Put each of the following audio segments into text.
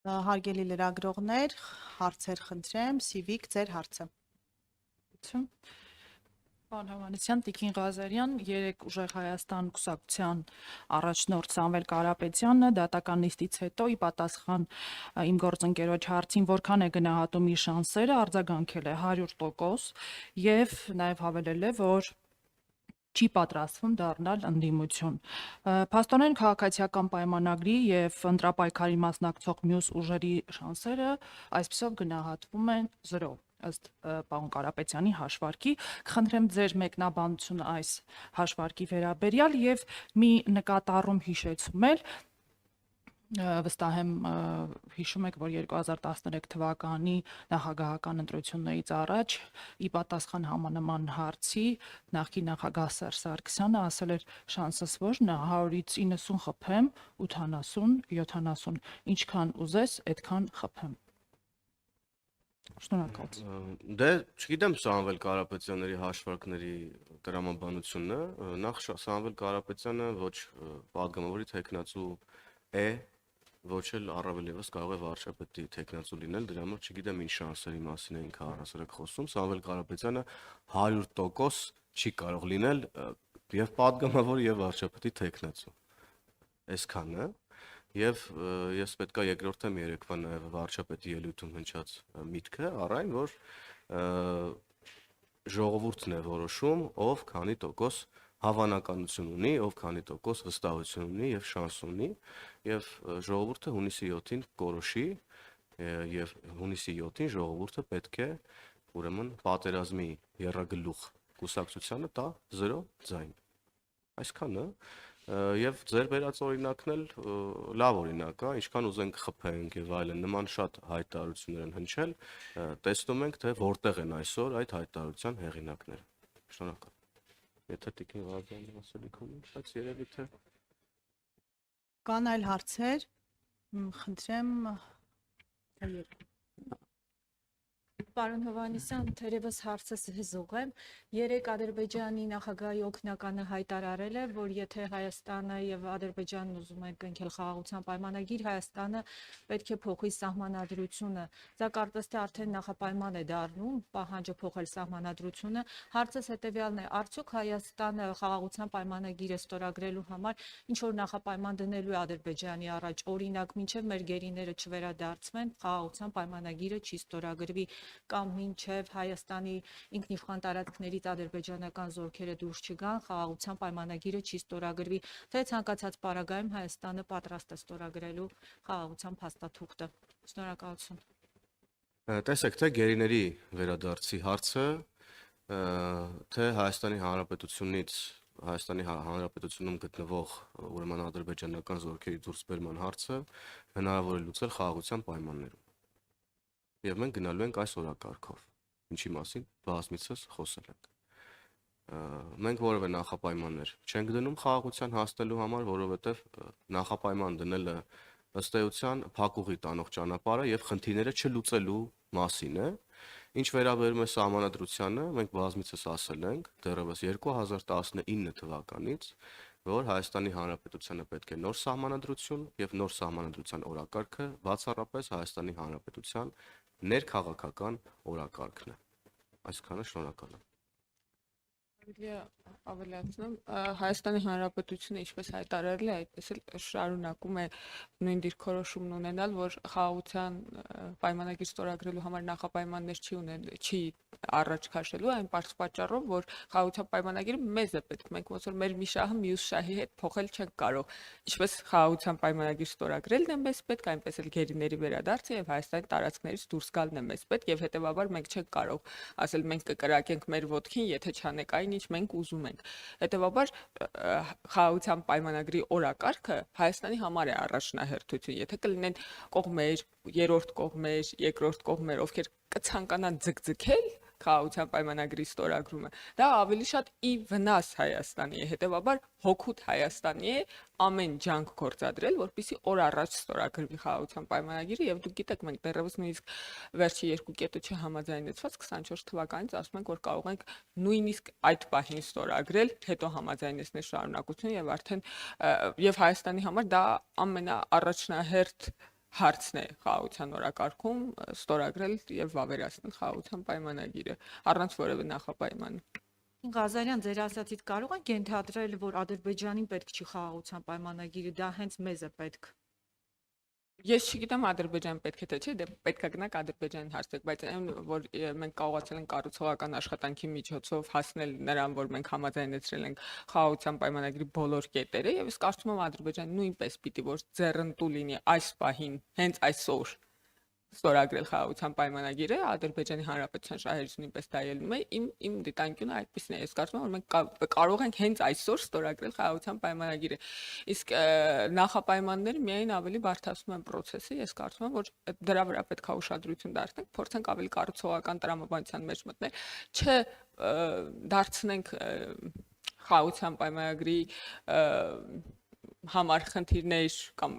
Հարգելի լրագրողներ, հարցեր խնդրեմ, Սիվիկ, ձեր հարցը։ Պարոն Հովհաննիսյան, Տիկին Ղազարյան, երեկ ուժեղ Հայաստան կուսակցության առաջնորդ Սամվել Կարապետյանը դատական նիստից հետո ի պատասխան իմ գործընկերոջ հարցին որքան է գնահատում իր շանսերը, արձագանքել է 100% եւ նաեւ հավելել է, որ չի պատրաստվում դառնալ ընդդիմություն։ Փաստորեն քաղաքացիական պայմանագրի եւ ընտրապայքարի մասնակցող մյուս ուժերի շանսերը այսպիսով գնահատվում են 0 ըստ պարոն Կարապետյանի հաշվարկի։ Կխնդրեմ ձեր մեկնաբանությունը այս հաշվարկի վերաբերյալ եւ մի նկատառում հիշեցում էլ վստահ եմ հիշում եք, որ 2013 թվականի նախագահական ընտրություններից առաջ ի պատասխան համանման հարցի նախկին նախագահ Սերժ Սարգսյանը ասել էր շանսս որն է 100-ից 90 խփեմ, 80, 70, ինչքան ուզես, այդքան խփեմ։ Շնորհակալություն։ Դե չգիտեմ Սամվել Կարապետյանների հաշվարկների տրամաբանությունը, նախ Սամվել Կարապետյանը ոչ պատգամավորի թեկնածու է, ոչ էլ առավել ևս կարող է վարչապետի թեկնածու լինել, դրա համար չգիտեմ ինչ շանսերի մասին ենք առհասարակ խոսում, Սամվել Կարապետյանը 100% չի կարող լինել եւ պատգամավոր եւ վարչապետի թեկնածու։ Այսքանը Եվ ես պետքա երկրորդեմ երեկվա նաև վարչապետի ելույթում հնչած միտքը առայն, որ ժողովուրդն է որոշում, ով քանի տոկոս հավանականություն ունի, ով քանի տոկոս վստահություն ունի եւ շանս ունի, եւ ժողովուրդը հունիսի 7-ին կորոշի եւ հունիսի 7-ին ժողովուրդը պետք է ուրեմն պատերազմի եռագլուխ կուսակցությանը տա 0 ձայն։ Այսքանը Եվ ձեր վերած օրինակն էլ լավ օրինակ է, ինչքան ուզենք խփենք եւ այլն, նման շատ հայտարարություններ են հնչել, տեսնում ենք, թե որտեղ են այսօր այդ հայտարարության հեղինակները։ Շնորհակալ։ Եթե Տիկին Ղազարյանի ասելիք ունի, բայց երևի թե Կան այլ հարցեր, խնդրեմ Պարոն Հովհաննիսյան, թերևս հարցս հզող է։ Երեք Ադրբեջանի նախագահի օգնականը հայտարարել է, որ եթե Հայաստանը եւ Ադրբեջանն ուզում են կնքել խաղաղության պայմանագիր, Հայաստանը պետք է փոխի սահմանադրությունը։ Դա կարծես թե արդեն նախապայման է դառնում, պահանջը փոխել սահմանադրությունը։ Հարցս հետեւյալն է. արդյոք Հայաստանը խաղաղության պայմանագիրը ստորագրելու համար ինչ որ նախապայման դնելու է Ադրբեջանի առաջ, օրինակ, մինչեւ մեր գերիները չվերադարձվեն, խաղաղության պայմանագիրը չի ստորագրվի կամ մինչև Հայաստանի ինքնիշխան տարածքներից ադրբեջանական զորքերը դուրս չգան, խաղաղության պայմանագիրը չի ստորագրվի, թե ցանկացած պարագայում Հայաստանը պատրաստ է ստորագրելու խաղաղության փաստաթուղթը։ Շնորհակալություն։ Տեսեք, թե գերիների վերադարձի հարցը, թե Հայաստանի Հանրապետությունում գտնվող ուրեմն ադրբեջանական զորքերի դուրսբերման հարցը հնարավոր է լուծել խաղաղության պայմաններում։ Եվ մենք գնալու ենք այս օրակարգով, ինչի մասին բազմիցս խոսել ենք։ Մենք որևէ նախապայմաններ չենք դնում խաղաղության հասնելու համար, որովհետև նախապայման դնելը ըստ էության փակուղի տանող ճանապարհը եւ խնդիրները չլուծելու մասին է։ Ինչ վերաբերում է սահմանադրությանը, մենք բազմիցս ասել ենք դեռևս 2019 թվականից, որ Հայաստանի Հանրապետությանը պետք է նոր սահմանադրություն եւ նոր սահմանադրության օրակարգը բացառապես Հայաստանի Հանրապետության ներքաղաքական օրակարգն է։ Այսքանը շնորհակալ եմ։ Ավելացնում Հայաստանի Հանրապետությունը ինչպես հայտարարել է, այդպես էլ շարունակում է նույն դիրքորոշումն ունենալ, որ խաղաղության պայմանագիր ստորագրելու համար նախապայմաններ չի առաջ քաշելու, այն պարզ պատճառով, որ խաղաղության պայմանագիրը մեզ է պետք, մենք ոնց որ մեր մի շահը մյուս շահի հետ փոխել չենք կարող, ինչպես խաղաղության պայմանագիր ստորագրելն է մեզ պետք, այնպես էլ գերիների վերադարձը եւ Հայաստանի տարածքներից դուրս գալն է մեզ պետք եւ հետեւաբար մենք չենք կարող ասել մենք կկրակենք մեր ոտքին, եթե չանենք այն ինչ մենք ուզում ենք։ Հետևաբար խաղաղության պայմանագրի օրակարգը Հայաստանի համար է առաջնահերթություն։ Եթե կլինեն կողմեր, երրորդ կողմեր, երկրորդ կողմեր, ովքեր կցանկանան ձգձգել խաղաղության պայմանագրի ստորագրումը, դա ավելի շատ ի վնաս Հայաստանի է, հետևաբար հօգուտ Հայաստանի է ամեն ջանք գործադրել, որպեսզի օր առաջ ստորագրվի խաղաղության պայմանագիրը եւ դուք գիտեք, մենք դեռևս նույնիսկ վերջի երկու կետը չհամաձայնեցված 24 թվականից ասում ենք, որ կարող ենք նույնիսկ այդ պահին ստորագրել, հետո համաձայնեցնել շարունակություն եւ արդեն եւ Հայաստանի համար դա ամենաառաջնահերթ հարցն է խաղաղության օրակարգում ստորագրել եւ վավերացնել խաղաղության պայմանագիրը առանց որևէ նախապայմանի։ Ղազարյան, ձեր ասածից կարող ենք ենթադրել, որ Ադրբեջանին պետք չի խաղաղության պայմանագիրը, դա հենց մեզ է պետք։ Ես չգիտեմ Ադրբեջան պետք է թե չէ, դե պետք է գնանք Ադրբեջանին հարցրեք, բայց այն որ մենք կարողացել ենք կառուցողական աշխատանքի միջոցով հասնել նրան, որ մենք համաձայնեցրել ենք խաղաղության պայմանագրի բոլոր կետերը, եւ ես կարծում եմ Ադրբեջանը նույնպես պիտի որ ձեռնտու լինի այս պահին, հենց այսօր ստորագրել խաղաղության պայմանագիրը, Ադրբեջանի Հանրապետության շահերից նույնպես դա ելնում է, իմ դիտանկյունը այդպեսին է, ես կարծում եմ, որ մենք կարող ենք հենց այսօր ստորագրել խաղաղության պայմանագիրը, իսկ նախապայմանները միայն ավելի բարդացնում են process-ը, ես կարծում եմ, որ դրա վրա պետք է ուշադրություն դարձնենք, փորձենք ավելի կառուցողական տրամաբանության մեջ մտնել, չէ դարձնենք խաղաղության պայմանագրի համար խնդիրներ կամ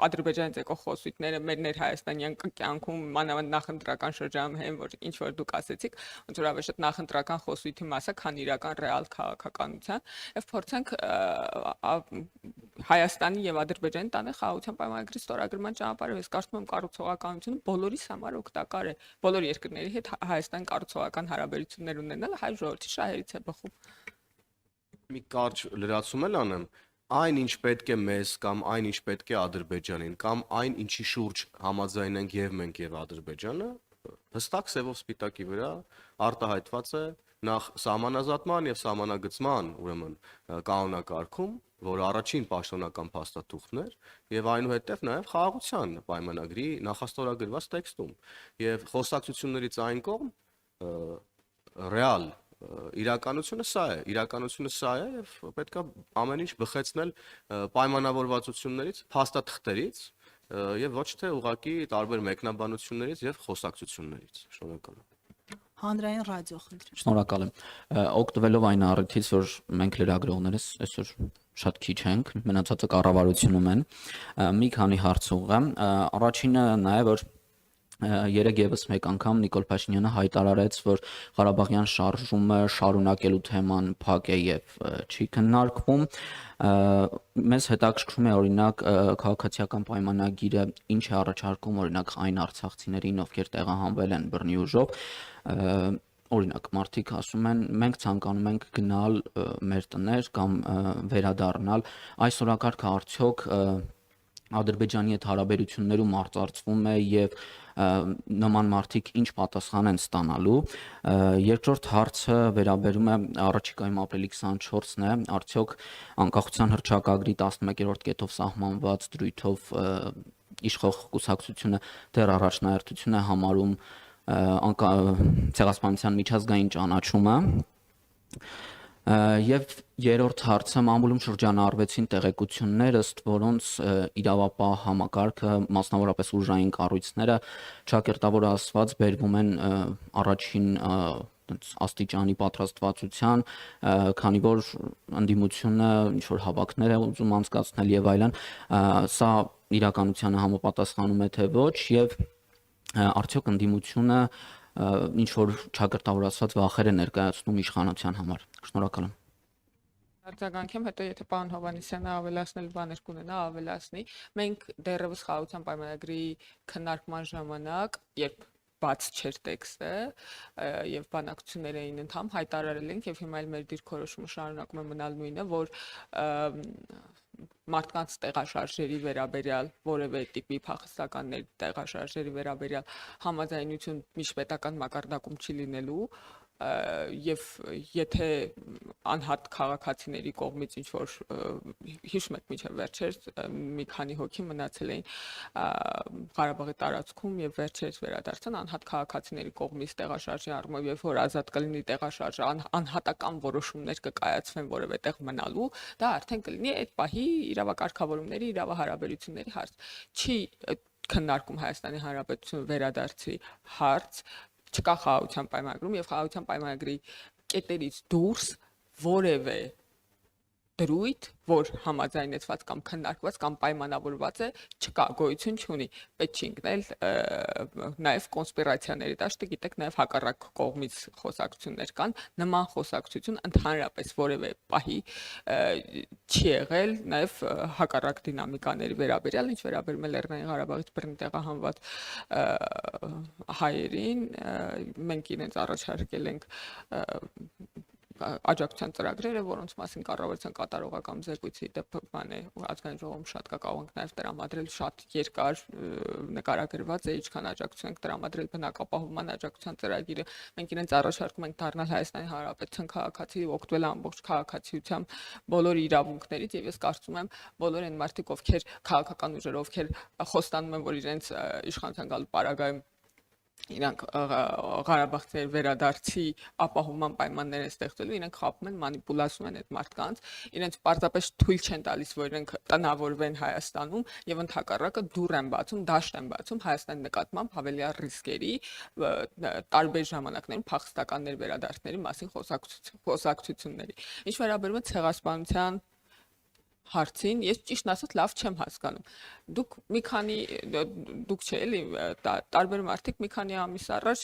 Ադրբեջանից եկող խոսույթները մեր ներհայաստանյան կյանքում մանավանդ նախընտրական շրջանում են, որ ինչ որ դուք ասեցիք, ոնց որ ավելի շատ նախընտրական խոսույթի մասը, քան իրական ռեալ քաղաքականության, եւ փորձենք Հայաստանի եւ Ադրբեջանի տանել խաղաղության պայմանագրի ստորագրման ճանապարհը, ես կարծում եմ կառուցողականությունը բոլորիս համար օգտակար է, բոլոր երկրների հետ Հայաստան կառուցողական հարաբերություններ ունենալ հայ ժողովրդի շահերից է բխում։ Մի կարճ լրացում էլ անեմ, այն ինչ պետք է մեզ կամ այն ինչ պետք է Ադրբեջանին կամ այն ինչի շուրջ համաձայնենք եւ մենք եւ Ադրբեջանը հստակ սևով սպիտակի վրա արտահայտված է նախ սահմանազատման եւ սահմանագծման ուրեմն կանոնակարգում, որ առաջին պաշտոնական փաստաթուղթն էր եւ այնուհետեւ նաեւ խաղաղության պայմանագրի նախաստորագրված տեքստում եւ խոսակցություններից այն կողմ ռեալ իրականությունը սա է եւ պետք է ամեն ինչ բխեցնել պայմանավորվածություններից, փաստաթղթերից եւ ոչ թե ուղղակի տարբեր մեկնաբանություններից եւ խոսակցություններից։ Շնորհակալ եմ։ Հանրային ռադիո խնդրեմ։ Շնորհակալ եմ։ Օգտվելով այն առիթից, որ մենք լրագրողներս այսօր շատ քիչ ենք, մնացածը կառավարությունում են, մի քանի հարց ուղղեմ։ Առաջինը նա է, որ երեք եւս մեկ անգամ Նիկոլ Փաշինյանը հայտարարեց, որ Ղարաբաղյան շարժումը շարունակելու թեման փակ է եւ չի քննարկվում։ Մեզ հետաքրքրում է օրինակ քաղաքացիական պայմանագիրը ինչ է առաջարկում օրինակ այն արցախցիներին, ովքեր տեղահանվել են բռնի ուժով, օրինակ մարդիկ ասում են մենք ցանկանում ենք գնալ մեր տներ կամ վերադառնալ, այս օրակարգը արդյոք Ադրբեջանի հետ հարաբերություններում արծարծվում է եւ նման մարդիկ ինչ պատասխան են ստանալու։ Երկրորդ հարցը վերաբերում է առաջիկայում ապրիլի 24-ն է, արդյոք անկախության հռչակագրի 11-րդ կետով սահմանված դրույթով իշխող կուսակցությունը դեռ առաջնահերթություն է համարում ցեղասպանության միջազգային ճանաչումը։ Եվ երրորդ հարցը մամուլում շրջանառվեցին տեղեկություններ, ըստ որոնց իրավապահ համակարգը, մասնավորապես ուժային կառույցները ճակերտավոր ասված բերվում են առաջին աստիճանի պատրաստվածության, քանի որ ընդդիմությունը ինչ որ հավաքներ է ուզում անցկացնել եւ այլն, սա իրականությանը համապատասխանում է թե ոչ եւ արդյոք ընդդիմությունը ինչ որ ճակերտավոր ասված վախեր է ներկայացնում իշխանության համար։ Շնորհակալ եմ։ Արձագանքեմ, հետո եթե պարոն Հովհաննիսյանը ավելացնել բաներ կունենա, ավելացնի։ Մենք դեռևս խաղաղության պայմանագրի քննարկման ժամանակ, երբ բաց չէր տեքստը եւ բանակցություններ էին ընթանում, հայտարարել ենք եւ հիմա էլ մեր դիրքորոշումը շարունակում է մնալ նույնը, որ մարդկանց տեղաշարժերի վերաբերյալ որևէ տիպի փախստականների տեղաշարժերի վերաբերյալ համաձայնություն միջպետական մակարդակում չի լինելու եւ եթե անհատ քաղաքացիների կողմից ինչ որ հիշում եք միջև վերջերս մի քանի հոգի մնացել էին Ղարաբաղի տարածքում եւ վերջերս վերադարձան անհատ քաղաքացիների կողմից տեղաշարժի առումով եւ որ ազատ կլինի տեղաշարժը անհատական որոշումներ կկայացվեն որևէ տեղ մնալու դա արդեն կլինի այդ պահի իրավակարգավորումների իրավահարաբերությունների հարց չի քննարկում Հայաստանի Հանրապետությունը վերադարձի հարց չկա խաղաղության պայմանագրում եւ խաղաղության պայմանագրի կետերից դուրս որևէ դրույթ, որ համաձայնեցված կամ քննարկված կամ պայմանավորված է, չկա, գոյություն չունի։ Պետք չի ընկնել նաև կոնսպիրացիաների դաշտը, գիտեք, նաև հակառակ կողմից խոսակցություններ կան, նման խոսակցություն ընդհանրապես որևէ պահի չի եղել նաև հակառակ դինամիկաների վերաբերյալ, ինչ վերաբերում է Լեռնային Ղարաբաղից բռնի տեղահանված հայերին, մենք իրենց առաջարկել ենք աջակցության ծրագրերը, որոնց մասին կառավարության կատարողական զեկույցի դեպքում ազգային ժողովում շատ կա, կարող ենք նաև տրամադրել շատ երկար նկարագրված է, ինչքան աջակցություն ենք տրամադրել բնակապահովման աջակցության ծրագիրը։ Մենք իրենց առաջարկում ենք դառնալ Հայաստանի Հանրապետության քաղաքացի, օգտվել ամբողջ քաղաքացիությամբ բոլոր իրավունքներից, եւ ես կարծում եմ բոլոր այն մարդիկ, ովքեր քաղաքական ուժեր, ովքեր խոստանում են, որ իրենց իշխանության գալու պարագայում իրանք Ղարաբաղցիների վերադարձի ապահովման պայմաններ են ստեղծելու, իրենք խաբում են, մանիպուլացնում են այդ մարդկանց, իրենց պարզապես թույլ չեն տալիս, որ իրենք տնավորվեն Հայաստանում եւ ընդհակառակը դուռ են բացում, դաշտ են բացում Հայաստանի նկատմամբ հավելյալ ռիսկերի տարբեր ժամանակներում փախստականներ վերադարձների մասին խոսակցությունների։ Ինչ վերաբերում է ցեղասպանության հարցին, ես ճիշտ ասած լավ չեմ հասկանում։ Դուք մի քանի դուք չէ՞ էլի տարբեր մարդիկ մի քանի ամիս առաջ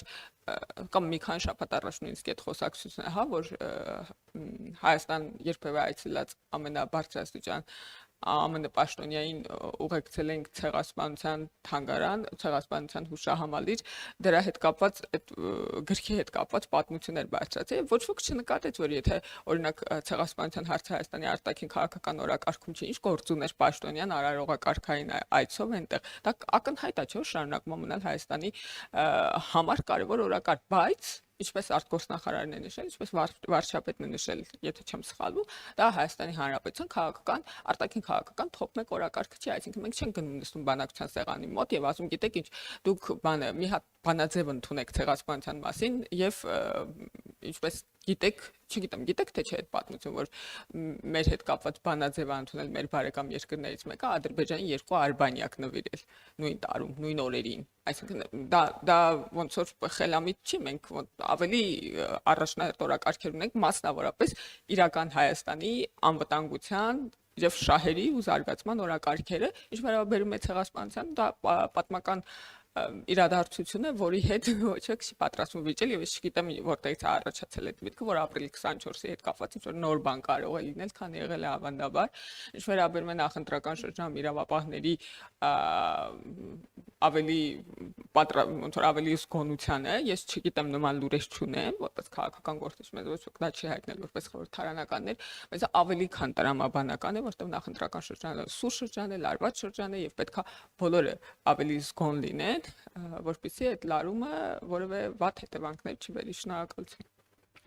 կամ մի քանի շաբաթ առաջ նույնիսկ այդ խոսակցությունը, հա, որ Հայաստան երբևէ այցելած ամենաբարձրաստիճան ԱՄՆ պաշտոնյային ուղեկցել ենք ցեղասպանության թանգարան, ցեղասպանության հուշահամալիր, դրա հետ կապված այդ գրքի հետ կապված պատմություններ բարձրացել, ոչ ոք չնկատեց, որ եթե օրինակ ցեղասպանության հարցը Հայաստանի արտաքին քաղաքական օրակարգում չի, ինչ գործ ուներ պաշտոնյան արարողակարգային այցով այնտեղ, դա ակնհայտ է, չէ՞, շարունակում մնալ Հայաստանի համար կարևոր օրակարգ, բայց ինչպես արտգործնախարարն է նշել, ինչպես վարչապետն է նշել, եթե չեմ սխալվում, դա Հայաստանի Հանրապետության քաղաքական, արտաքին քաղաքական top 1 օրակարգը չի, այսինքն մենք չենք գնում նստում բանակցության սեղանի մոտ եւ ասում, գիտեք ինչ, դուք մի հատ բանաձև ընդունեք ցեղասպանության մասին եւ ինչպես գիտեք, չգիտեմ, գիտեք թե չէ այդ պատմություն, որ մեր հետ կապված բանաձև ընդունել մեր բարեկամ երկրներից մեկը Ադրբեջանի 2 արբանյակ նվիրել նույն տարում, նույն օրերին։ Այսինքն դա ոնց որ խելամիտ չի, մենք ավելի առաջնահերթ օրակարգեր ունենք, մասնավորապես իրական Հայաստանի անվտանգության եւ շահերի ու զարգացման օրակարգերը, ինչ վերաբերում է ցեղասպանության, դա պատմական իրադարձություն է, որի հետ ոչ ոք չի պատրաստվում վիճել եւ ես չգիտեմ որտեղից է առաջացել այդ միտքը, որ ապրիլի 24-ի հետ կապված ինչ-որ նոր բան կարող է լինել, քան եղել է ավանդաբար։ Ինչ վերաբերում է նախընտրական շրջանում իրավապահների ավելի զգոնությանը, ես չգիտեմ նման լուրեր չունեմ, որպես քաղաքական գործիչ մեզ ոչ ոք դա չի հայտնել որպես խորհրդարանականներ, բայց ավելի քան տրամաբանական է, որտեղ նախընտրական շրջանը սուր շրջան է, լարված շրջան է եւ պետքա բոլորը ավելի զգոն լինեն, որպեսզի այդ լարումը որևէ վատ հետևանքներ չբերի։ Շնորհակալություն։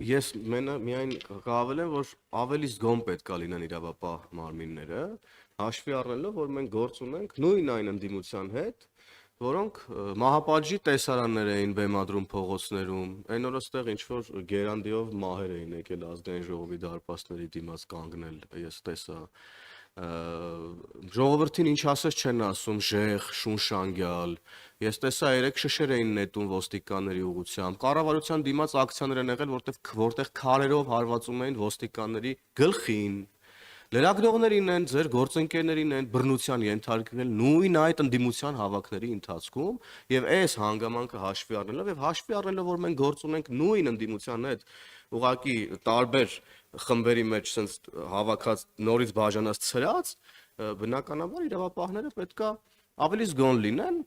Ես միայն կհավելեմ, որ ավելի զգոն պետք է լինեն իրավապահ մարմինները, հաշվի առնելով, որ մենք գործ ունենք նույն այն ընդդիմության հետ, որոնք մահապատժի տեսարաններ էին բեմադրում փողոցներում, այն օրը ստեղ ինչ որ գերանդիով մահեր էին եկել ազգային ժողովի դարպասների դիմաց կանգնել, ես տեսա ժողովրդին ինչ ասես չեն ասում, ժեղ, շունշանգյալ, ես տեսա 3 շշեր էին նետում ոստիկանների ուղղությամբ, կառավարության դիմաց ակցիաներ են եղել, որտեղ քարերով հարվածում էին ոստիկանների գլխին, լրագրողներին են, ձեր գործընկերներին են բռնության ենթարկվել նույն այդ ընդդիմության հավաքների ընթացքում եւ այս հանգամանքը հաշվի առնելով եւ հաշվի առնելով, որ մենք գործ ունենք նույն ընդդիմության հետ, ուղղակի տարբեր խմբերի մեջ sense հավաքած նորից բաժանած ծրած, բնականաբար իրավապահները պետքա ավելի զգոն լինեն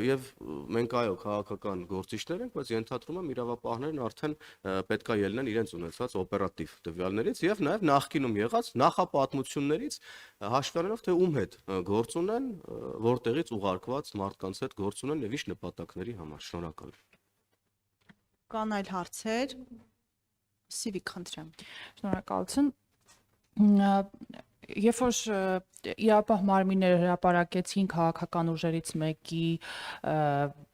եւ մենք այո քաղաքական գործիչներ ենք, բայց ենթադրում եմ իրավապահներն արդեն պետքա ելնեն իրենց ունեցած օպերատիվ տվյալներից եւ նաեւ նախկինում եղած նախապատմություններից հաշվի առնելով թե ում հետ գործ ունեն, որտեղից ուղարկված մարդկանց հետ գործ ունեն եւ ինչ նպատակների համար։ Շնորհակալ։ Կան այլ հարցեր։ Սիվիկ խնդրեմ։ Շնորհակալություն։ Երբ որ իրապահ մարմինները հրապարակեցին քաղաքական ուժերից մեկի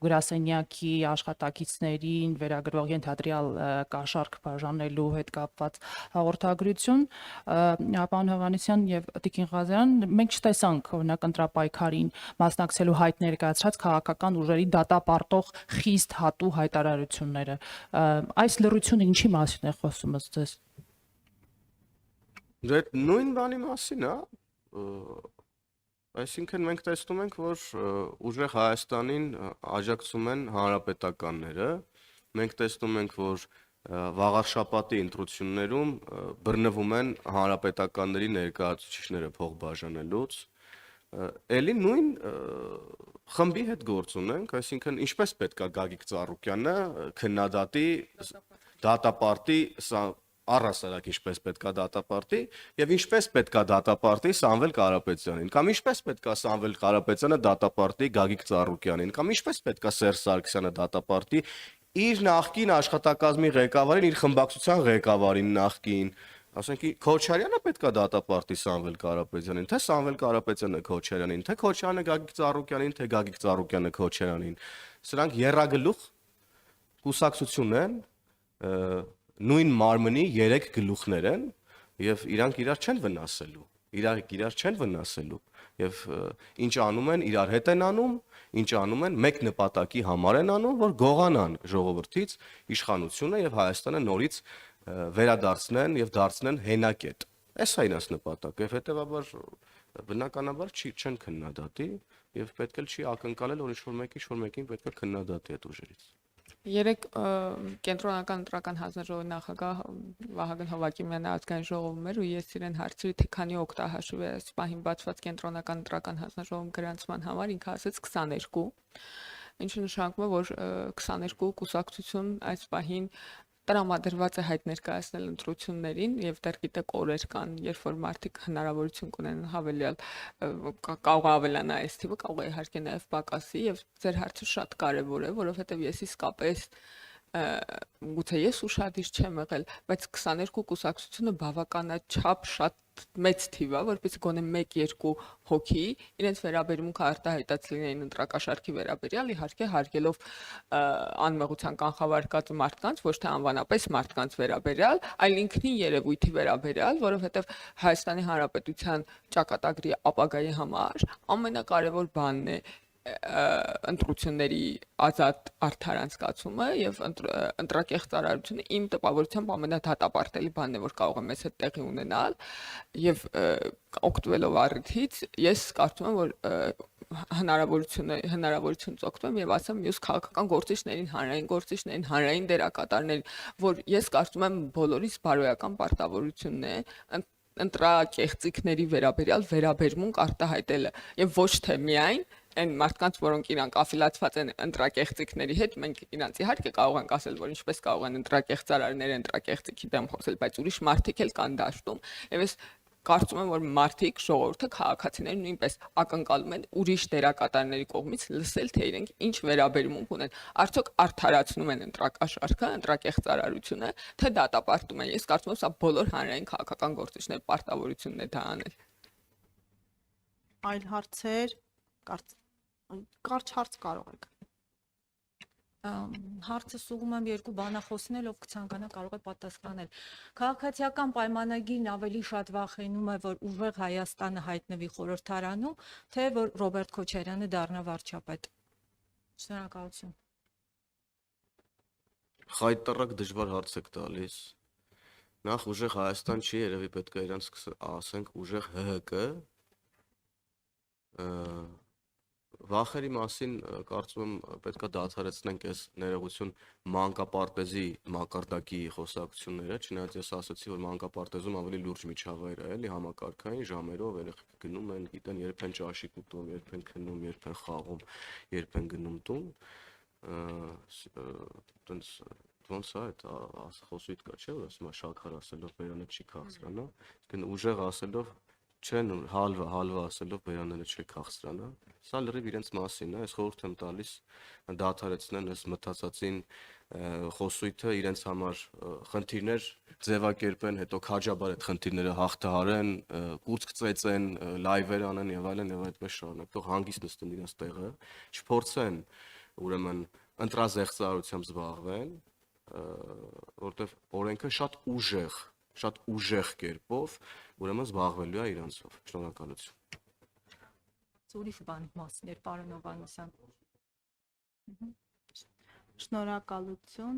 գրասենյակի աշխատակիցներին վերագրող ենթադրյալ կաշառք բաժանելու հետ կապված հաղորդագրություն, պարոն Հովհաննիսյան եւ Տիկին Ղազարյան, մենք չտեսանք օրինակ ընտրապայքարին մասնակցելու հայտ ներկայացրած քաղաքական ուժերի դատապարտող խիստ հատու հայտարարությունները։ Այս լռությունը ինչի մասին է խոսում ըստ ձեզ։ Դե այդ նույն բանի մասին, այսինքն մենք տեսնում ենք, որ ուժեղ Հայաստանին աջակցում են հանրապետականները, մենք տեսնում ենք, որ վաղարշաբաթի ընտրություններում բռնվում են հանրապետականների ներկայացուցիչները փող բաժանելուց, էլի նույն խմբի հետ գործ ունենք, այսինքն ինչպես պետք է Գագիկ Ծառուկյանը քննադատի դատապարտի առհասարակ ինչպես պետքա դատապարտի եւ ինչպես պետքա դատապարտի Սամվել Կարապետյանին կամ ինչպես պետքա Սամվել Կարապետյանը դատապարտի Գագիկ Ծառուկյանին կամ ինչպես պետքա Սերժ Սարգսյանը դատապարտի իր նախկին աշխատակազմի ղեկավարին, իր խմբակցության ղեկավարին նախկին, ասենք Քոչարյանը պետքա դատապարտի Սամվել Կարապետյանին, թե Սամվել Կարապետյանը Քոչարյանին, թե Քոչարյանը Գագիկ Ծառուկյանին, թե Գագիկ Ծառուկյանը Քոչարյանին։ Սրանք երրագլուխ կուսակցություն են, նույն մարմնի 3 գլուխներ են եւ իրանք իրար չեն վնասելու, իրար չեն վնասելու եւ ինչ անում են, իրար հետ են անում, ինչ անում են, մեկ նպատակի համար են անում, որ գողանան ժողովրդից իշխանությունը եւ Հայաստանը նորից վերադարձնեն եւ դարձնեն հենակետ։ Էս է իրաց նպատակը եւ հետեւաբար բնականաբար չեն քննադատի եւ պետք էլ չի ակնկալել, որ ինչ-որ մեկին պետք է քննադատի այդ ուժերից։ Երեք կենտրոնական ընտրական հանձնաժողովի նախագահ Վահագն Հովակիմյանը ազգային ժողովում էր ու ես իրեն հարցրի, թե քանի օգտահաշվ է այս պահին բացված կենտրոնական ընտրական հանձնաժողովում գրանցման համար, ինքը ասաց 22, ինչը նշանակում է, որ 22 կուսակցություն այս պահին տրամադրված է հայտ ներկայացնել ընտրություններին եւ դեռ գիտեք օրեր կան, երբ որ մարդիկ հնարավորություն կունենան հավելյալ կարող ավելանա այս թիվը, կարող է իհարկե նաեւ պակասի եւ ձեր հարցը շատ կարեւոր է, որովհետեւ ես իսկապես գուցե ես ուշադիր չեմ եղել, բայց 22 կուսակցությունը բավականաչափ շատ մեծ թիվ է, որպեսզի գոնե 1-2 հոգի իրենց վերաբերմունքը արտահայտած լինեին ընտրակաշարքի վերաբերյալ, իհարկե հարգելով անմեղության կանխավարկած մարդկանց, ոչ թե անվանապես մարդկանց վերաբերյալ, այլ ինքնին երևույթի վերաբերյալ, որովհետև Հայաստանի Հանրապետության ճակատագրի ապագայի համար ամենակարևոր բանն է ընտրությունների ազատ արդար անցկացումը եւ ընտրակեղծարարությունը իմ տպավորությամբ ամենադատապարտելի բանն է, որ կարող է մեզ հետ տեղի ունենալ եւ օգտվելով առիթից ես կարծում եմ, որ հնարավորությունից օգտվեմ եւ ասեմ մյուս քաղաքական գործիչներին, հանրային դերակատարներին, որ ես կարծում եմ բոլորիս բարոյական պարտավորությունն է ընտրակեղծիքների վերաբերմունք արտահայտելը եւ ոչ թե միայն այն մարդկանց, որոնք իրանք աֆիլացված են ընտրակեղծիքների հետ, մենք իրանք իհարկե կարող ենք ասել, որ ինչպես կարող են ընտրակեղծարարները ընտրակեղծիքի դեմ խոսել, բայց ուրիշ մարդիկ էլ կան դաշտում եւ ես կարծում եմ, որ մարդիկ, ժողովուրդը, քաղաքացիները նույնպես ակնկալում են ուրիշ դերակատարների կողմից լսել, թե իրենք ինչ վերաբերմունք ունեն, արդյոք արդարացնում են ընտրակաշարքը, ընտրակեղծարարությունը, թե դատապարտում են։ Ես կարծում եմ, սա բոլոր հանրային քաղաքական գործիչների պարտավորությունն է դա անել։ Այլ հարցեր, կարճ հարց կարող եք։ Հարցը սուղում եմ երկու բանախոսին էլ, ով կցանկանա կարող է պատասխանել։ Քաղաքացիական պայմանագիրն ավելի շատ վախենում է, որ ուժեղ Հայաստանը հայտնվի խորհրդարանում, թե որ Ռոբերտ Քոչարյանը դառնա վարչապետ։ Շնորհակալություն։ Խայտարակ դժվար հարց եք տալիս։ Նախ ուժեղ Հայաստան չի, երևի պետք է իրանց ասենք ուժեղ ՀՀԿ։ Վախերի մասին կարծում եմ պետք է դադարեցնենք այս ներողություն մանկապարտեզի մակարդակի խոսակցությունները, չնայած ես ասացի, որ մանկապարտեզում ավելի լուրջ միջավայր է, էլի համակարգային ժամերով երեխեք գնում են, գիտեն երբ են ճաշիկ ուտում, երբ են քնում, երբ են խաղում, երբ են գնում տուն, տենց ոնց է այդ խոսույթ կա, չէ՞, որ ասում է շաքար ասելով բերանը չի քաղցրանա, իսկ ուժեղ ասելով չեն հալվա ասելով բերանները չի քաղցրանա։ Սա լրիվ իրենց մասին է, ես խորհուրդ եմ տալիս դադարեցնեն այս մտածածին խոսույթը իրենց համար խնդիրներ ձևակերպեն, հետո քաջաբար այդ խնդիրները հաղթահարեն, կուրծք ծեծեն, լայվեր անեն եւ այդպես շարունակ, թող հանգիստ նստեն իրենց տեղը, չփորձեն ուրեմն ընտրազեղծարարությամբ զբաղվեն, որտեվ օրենքը շատ ուժեղ կերպով ուրեմն զբաղվելու է իրանցով։ Շնորհակալություն։ Ուրիշ բանի մասին էր պարոն Հովհաննիսյան։ Շնորհակալություն։